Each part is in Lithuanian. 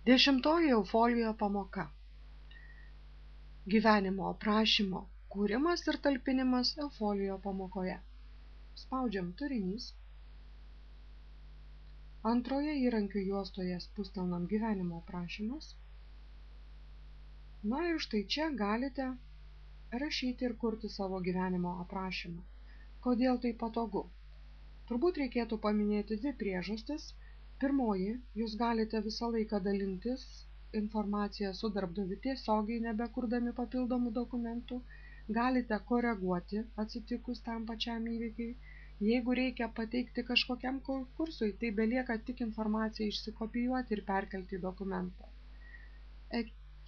10 eufolio pamoka. Gyvenimo aprašymo kūrimas ir talpinimas eufolio pamokoje. Spaudžiam turinys. Antroje įrankių juostoje spustelnam gyvenimo aprašymas. Na ir štai čia galite rašyti ir kurti savo gyvenimo aprašymą. Kodėl tai patogu? Turbūt reikėtų paminėti dvi priežastis. Pirmoji, jūs galite visą laiką dalintis informaciją su darbdaviu tiesiogiai, nebekurdami papildomų dokumentų. Galite koreguoti atsitikus tam pačiam įvykiui. Jeigu reikia pateikti kažkokiam konkursui, tai belieka tik informaciją išsikopijuoti ir perkelti į dokumentą.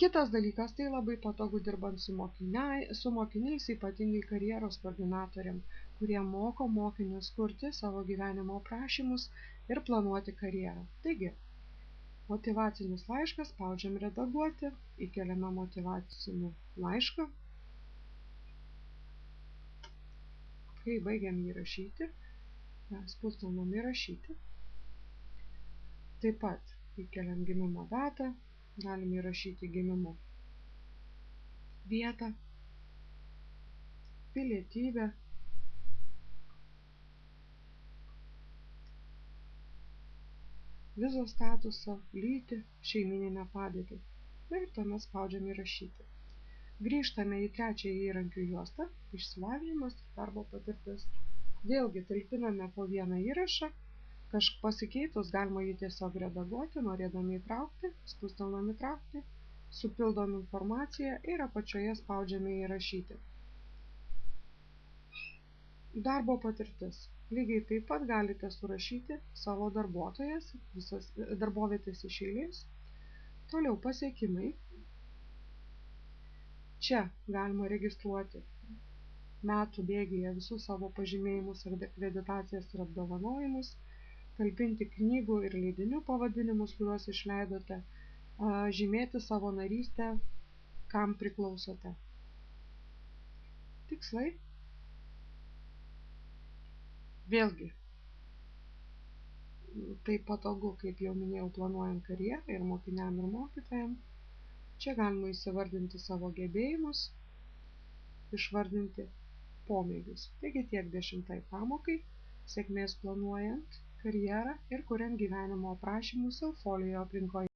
Kitas dalykas, tai labai patogu dirbant su mokiniais, ypatingai karjeros koordinatoriam, kurie moko mokinius kurti savo gyvenimo aprašymus ir planuoti karjerą. Taigi, motyvacinis laiškas, spaudžiam redaguoti, įkeliame motyvacinį laišką. Kai baigiam jį rašyti, spustelnam įrašyti. Taip pat įkeliam gimimo datą, galime įrašyti gimimo vietą, pilietybę, vizos statusą, lytį, šeimyninę padėtį. Ir tuomet spaudžiam įrašyti. Grįžtame į trečiąją įrankių juostą, išsilavinimas ir darbo patirtis. Vėlgi talpiname po vieną įrašą, pasikeitus galima jį tiesiog redaguoti, norėdami įtraukti, spustelnam įtraukti, supildom informaciją ir apačioje spaudžiame įrašyti. Darbo patirtis. Lygiai taip pat galite surašyti savo darbuotojas, visas darbovietės iš eilės. Toliau pasiekimai. Čia galima registruoti metų bėgyje visus savo pažymėjimus, akreditacijas ir apdovanojimus, talpinti knygų ir leidinių pavadinimus, kuriuos išleidote, žymėti savo narystę, kam priklausote. Tikslai. Vėlgi, tai patogu, kaip jau minėjau, planuojant karjerą ir mokiniam ir mokytojam. Čia galima įsivardinti savo gebėjimus, išvardinti pomėgius. Taigi tiek 10 pamokai, sėkmės planuojant karjerą ir kuriant gyvenimo aprašymus eufolio aplinkoje.